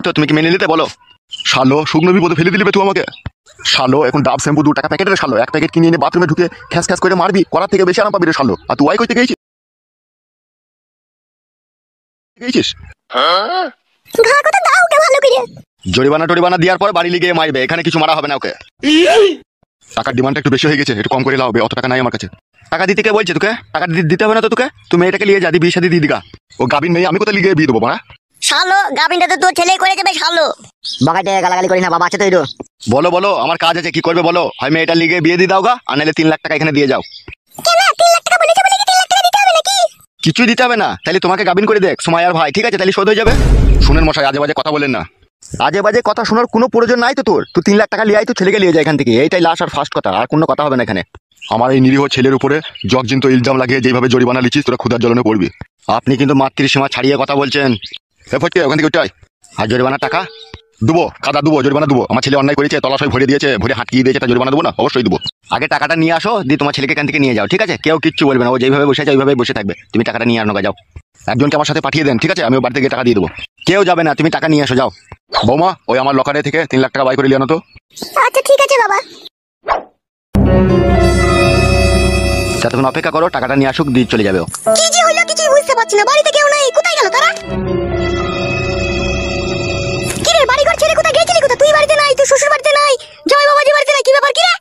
তো তুমি কি মেনে নিতে বলো? শালো শুকনো বিপদে ফেলে দিলিবে তুই আমাকে। শালো এখন ডাব শ্যাম্পু 2 টাকা প্যাকেটের শালো, এক প্যাকেট কিনে এনে বাথরুমে ঢুকে খ্যাস খ্যাস করে মারবি, করার থেকে বেশি আরাম পাবি রে শালো। আর তুই ওয়াই কইতে গেছিস? ঘা কত দাও কে ভালো করে। জরিমানা টরিমানা দেওয়ার পর বাড়ি লিগে মারবে, এখানে কিছু মারা হবে না ওকে। টাকার ডিমান্ডটা একটু বেশি হয়ে গেছে, একটু কম করে লাও, অত টাকা নাই আমার কাছে। টাকা দিতে কে বলছে তোকে? টাকা দিতে হবে না তো তোকে, তুমি মেয়েটাকে নিয়ে যা, বিয়ে শাদী দিয়ে দিগা। ও গাবিন নেই, আমি কোথায় লিগে বিয়ে দেবো মারা? শালো গাবিনটা তো তোর ছেলেই করে যাবে শালো। বাবাকে গালাগালি করি না, বাবা আছে তো এরো। বলো বলো, আমার কাজ আছে, কি করবে বলো? হয় মেয়েটা লিগে বিয়ে দিয়ে দাও গা, আর নাহলে 3 লাখ টাকা এখানে দিয়ে যাও। কেন 3 লাখ টাকা বলেছে বলে কি 3 লাখ টাকা দিতে হবে নাকি? কিছুই দিতে হবে না, তাহলে তোমাকে গাবিন করে দেখ সময় আর ভাই, ঠিক আছে? তাহলে শোধ হয়ে যাবে। শুনেন মশাই, আজে বাজে কথা বলেন না। আজে বাজে কথা শোনার কোনো প্রয়োজন নাই তো তোর। তুই 3 লাখ টাকা লিয়ে আয়, তো ছেলেকে নিয়ে যায় এখান থেকে, এইটাই লাস্ট আর ফার্স্ট কথা, আর কোনো কথা হবে না এখানে। আমার এই নিরীহ ছেলের উপরে জগজিন্ত ইলজাম লাগিয়ে যেভাবে জরিমানা লিখিস, তোরা ক্ষুধার জ্বলনে পড়বি। আপনি কিন্তু মাতৃসীমা ছাড়িয়ে কথা বলছেন। ফটকে ওখান থেকে উঠাই। আর জরিমানা টাকা দেবো, কাদা দেবো, জরিমানা দেবো। আমার ছেলে অন্যায় করেছে, তলাশয় ভরে দিয়েছে, ভরে হাঁটিয়ে দিয়েছে, তা জরিমানা দেবো না? অবশ্যই দেবো। আগে টাকাটা নিয়ে আসো, দিয়ে তোমার ছেলেকে এখান থেকে নিয়ে যাও, ঠিক আছে? কেউ কিচ্ছু বলবে না, ও যেভাবে বসে আছে ওইভাবে বসে থাকবে। তুমি টাকাটা নিয়ে আনো, যাও। একজনকে আমার সাথে পাঠিয়ে দেন, ঠিক আছে? আমি বাড়িতে গিয়ে টাকা দিয়ে দেবো। কেউ যাবে না, তুমি টাকা নিয়ে আসো, যাও। বৌমা, ওই আমার লকারে থেকে 3 লাখ টাকা বাই করে নিয়ে আনো তো। আচ্ছা ঠিক আছে বাবা। ততক্ষণ অপেক্ষা করো, টাকাটা নিয়ে আসুক, দিয়ে চলে যাবে ও। কি যে হলো কিছুই বুঝতে পারছি না, বাড়িতে কেউ নাই, কোথায় গেল তারা? কি রে বাড়ি ঘর ছেড়ে কোথায় গেছিলি? কোথায় তুই বাড়িতে নাই, তুই শ্বশুর বাড়িতে নাই, জয় বাবাজি বাড়িতে নাই, কি ব্যাপার কি রে?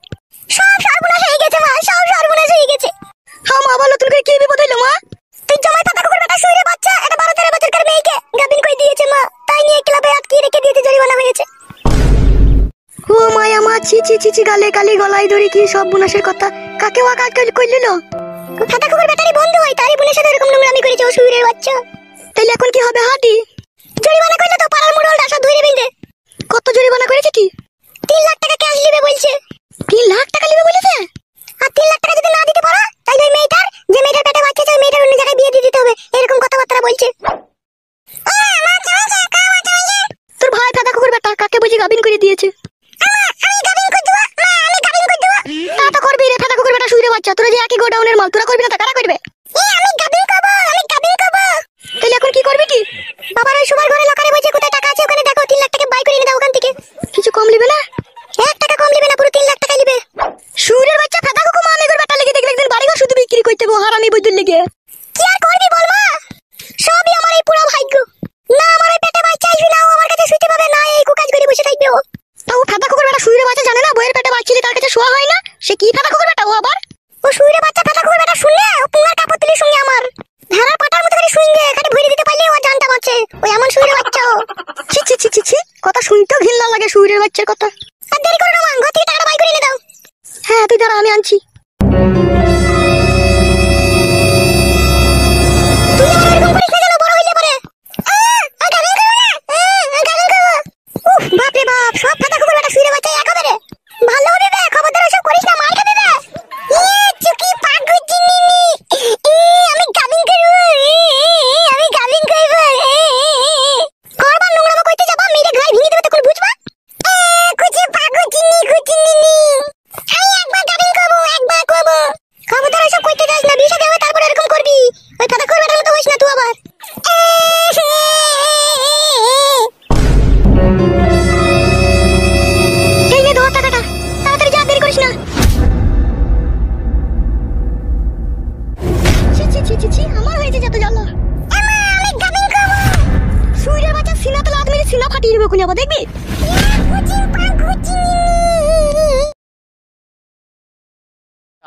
সব সর্বনাশ হয়ে গেছে মা, সব সর্বনাশ হয়ে গেছে। হ্যাঁ মা বলো, তোর কি বিপদ হইলো মা? তুই জমায় পাতা কুকুর বেটা শুইরে বাচ্চা এটা 12-13 বছরকার মেয়েকে গাবিন কই দিয়েছে মা, তাই নিয়ে ক্লাবে আটকে রেখে দিয়েছে, জরিমানা হয়েছে। ও মায়া মা, ছি ছি ছি ছি, গালে গালি গলায় ধরে কি সব বুনাশের কথা। কাকে ওয়া কাকে কইলিল? ফাটা কুকুর বেটারই বন্ধু হয়, তারই বোনের সাথে এরকম নোংরামি করেছে ও শুইরের বাচ্চা। তাইলে এখন কি হবে হাঁটি? জরিমানা কইলে তো পাড়ার মোড়লটা সব ধরে বিন্দে। কত জরিমানা করেছে কি? 3 লাখ টাকা ক্যাশ লিবে বলছে। 3 লাখ টাকা লিবে বলেছে? আর 3 লাখ টাকা যদি না দিতে পারো, তাইলে ওই মেয়েটার, যে মেয়েটার পেটে বাচ্চা আছে, ওই মেয়েটার অন্য জায়গায় বিয়ে দিয়ে দিতে হবে, এরকম কথাবার্তা বলছে। তোর ভাই ফাটা কুকুর বেটা কাকে বুঝি গাবিন করে দিয়েছে? আমি গাবিন করে দেব মা, আমি গাবিন করে দেব। তা তো করবি রে ফাটা কুকুর বেটা শুইরে বাচ্চা, তোরা যে একই গোডাউনের মাল, তোরা করবি না তা কারা করবে? আমি গাবিন করব, আমি গাবিন করব। তাহলে এখন কি করবি কি? বাবার ওই সুবার ঘরে লকারে বসে কোথায় টাকা আছে ওখানে দেখো, 3 লাখ টাকা বাই করে এনে দাও ওখান থেকে। কিছু কম লিবে না? 1 টাকা কম লিবে না, পুরো 3 লাখ টাকা লিবে। শুইরের বাচ্চা ফাটা কুকুর মা, আমি বেটা লেগে দেখলে একদিন বাড়ি ঘর শুধু বিক্রি করতে বো, হারামি বুদ্ধি লেগে। কি আর করবি বল মা, সবই আমার এই পুরো ভাগ্য। না আমার এই পেটে বাচ্চা আসবে, না ও আমার কাছে শুইতে পাবে, না এই কুকাজ করে বসে থাকবে ও। তাও ফাটা কুকুর বেটা শুইরে বাচ্চা জানে না বইয়ের পেটে বাচ্চিলে তার কাছে শোয়া হয় না? সে কি ফাটা কুকুর বেটা ও আবার? ও শুইরে বাচ্চা ফাটা কুকুর বেটা শুনলে ও পুঙ্গার কাপড় তুলি সঙ্গে আমার ভেড়ার পাটার মতো করে শুইঙ্গে এখানে ভরে দিতে পারলে ও জানটা বাঁচে। ওই এমন শুইরে বাচ্চা ও। ছি ছি ছি ছি ছি, কথা শুনতেও ঘৃণা লাগে শুইরের বাচ্চার কথা। আর দেরি করো না মা, ঘর থেকে টাকাটা বাই করে এনে দাও। হ্যাঁ তুই দাঁড়া, আমি আনছি। তুই আমার এরকম করিস না যেন বড় হইলে পরে। গাবিন করব না, গাবিন করব। উফ বাপ রে বাপ, সব ফাটা কুকুর বেটা শুইরে বাচ্চা একেবারে। ভালো হবে বে, খবরদার ওসব করিস না, মার খাবি বে। চুকি পাগু চিনিনি, আমি গাবিন করব, আমি গাবিন করব। করবা নোংরামো কইতে যাবা, মেরে গায় ভেঙে দেবে তখন বুঝবা। কুচি পাগু চিনি কুচিনিনি, আমি একবার গাবিন করব, একবার করব। খবরদার ওসব কইতে যাস না, বিয়ে শাদী হবে তারপর এরকম করবি। ওই ফাটা কুকুর বেটার মতো হইস না তুই আবার। এই নে ধর টাকাটা, তাড়াতাড়ি যা, দেরি করিস না। ছি ছি ছি ছি ছি, আমার হয়েছে যত জ্বালা। আমি গাবিন করব। শুইরের বাচ্চা সিনাতে লাত মেরে সিনা ফাটিয়ে দেবে কোনি আবার দেখবি।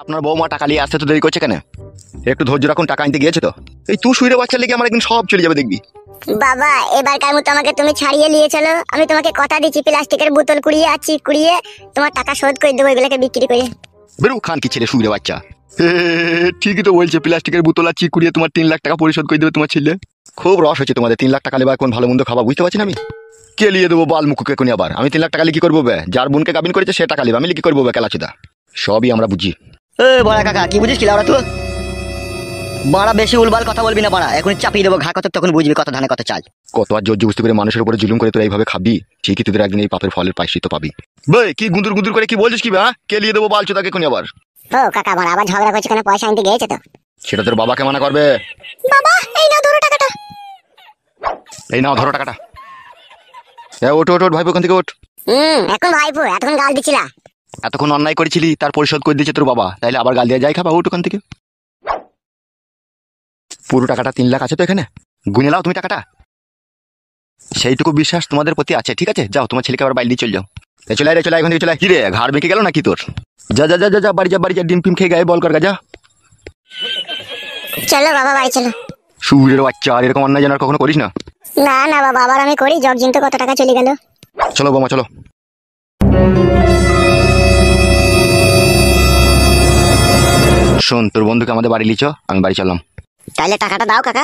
আপনার বৌমা টাকা নিয়ে আসতে তো দেরি করছে কেন? একটু ধৈর্য রাখুন, টাকা আনতে গিয়েছে তো। এই তুই শুইরে বাচ্চার লেগে আমার একদিন সব চলে যাবে দেখবি। বাবা এবারকার মতো আমাকে তুমি ছাড়িয়ে নিয়ে চলো, আমি তোমাকে কথা দিচ্ছি প্লাস্টিকের বোতল কুড়িয়ে আর চিপ কুড়িয়ে তোমার টাকা শোধ করে দেবো এগুলোকে বিক্রি করে। বেরু খান কি ছেলে শুইরে বাচ্চা। ঠিকই তো বলছে, প্লাস্টিকের বোতল আর চিক কুড়িয়ে তোমার 3 লাখ টাকা পরিশোধ করে দেবে তোমার ছেলে। খুব রস হচ্ছে তোমাদের, 3 লাখ টাকা লেবা এখন ভালো মন্দ খাবা বুঝতে পারছি না আমি। কে লিয়ে দেবো বাল মুখকে কোনি আবার? আমি 3 লাখ টাকা লিখি করবো বে? যার বোনকে গাবিন করেছে সে টাকা লিবে, আমি লিখি করবো বে কেলাচুদা? সবই আমরা বুঝি। বড়া কাকা কি বুঝিস কি লাউড়া তুই? বড়া বেশি উলবাল কথা বলবি না, বড়া এখন চাপিয়ে দেবো ঘা কত, তখন বুঝবি কত ধানে কত চাল। কত আর জোর বুঝতে পেরে মানুষের উপরে জুলুম করে তোরা এইভাবে খাবি, ঠিকই তোদের একদিন এই পাপের ফলের প্রায়শ্চিত্ত পাবি। বে কি গুন্দুর গুন্দুর করে কি বলছিস কি? হ্যাঁ কে লিয়ে দেবো বাল চোদাকে কোনি আবার? ও কাকা বড় আবার ঝগড়া করছে কেন? পয়সা আনতে গিয়েছে তো। সেটা তোর বাবাকে মানা করবে। বাবা এই নাও ধরো টাকাটা। এই নাও ধরো টাকাটা। ওঠ ওঠ ওঠ ভাইপো, ওখান থেকে ওঠ। এখন ভাইপো এতক্ষণ গাল দিছিলা। এতক্ষণ অন্যায় করেছিলি, তার পরিশোধ করে দিয়েছে তোর বাবা, তাইলে আবার গাল দিয়ে যাই খাবা, ওঠ ওখান থেকে। পুরো টাকাটা 3 লাখ আছে তো এখানে, গুনে নাও তুমি টাকাটা। সেইটুকু বিশ্বাস তোমাদের প্রতি আছে, ঠিক আছে? যাও তোমার ছেলেকে আবার বাইরে দিয়ে চলে যাও। চলে আয় রে, চলে আয়, এখান থেকে চলে আয়। কি রে, ঘাড় বেঁকে গেল নাকি তোর? যা যা যা যা যা, বাড়ি যা, বাড়ি যা, ডিম ফিম খেয়ে গায়ে বল কর গা, যা। চলো বাবা বাড়ি চলো। সুরের বাচ্চা, আর এরকম অন্যায় যেন আর কখনো করিস না। না না বাবা, আবার আমি করি, জগজিন তো কত টাকা চলে গেল। চলো বোমা চলো। শোন, তোর বন্ধুকে আমাদের বাড়ি লিচো, আমি বাড়ি চললাম। তাহলে টাকাটা দাও কাকা।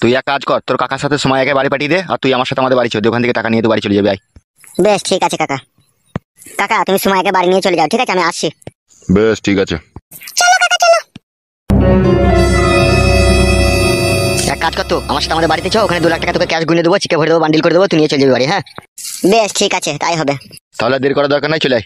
তুই এক কাজ কর, তোর কাকার সাথে সময়কে বাড়ি পাঠিয়ে দে, আর তুই আমার সাথে আমাদের বাড়ি চল, ওখান থেকে টাকা নিয়ে তুই বাড়ি চলে যাবি। আয়। বেশ ঠিক আছে কাকা। কাকা তুমি সময়কে বাড়ি নিয়ে চলে যাও, ঠিক আছে? আমি আসছি। বেশ ঠিক আছে। চলো কাকা চলো। এক কাজ কর, তো আমার সাথে আমাদের বাড়িতে চো, ওখানে 2 লাখ টাকা তোকে ক্যাশ গুনে দেবো, চিকে ভরে দেবো, বান্ডিল করে দেবো, তুই নিয়ে চলে যাবি বাড়ি। হ্যাঁ বেশ ঠিক আছে, তাই হবে। তাহলে আর দেরি করার দরকার নাই, চলে আয়।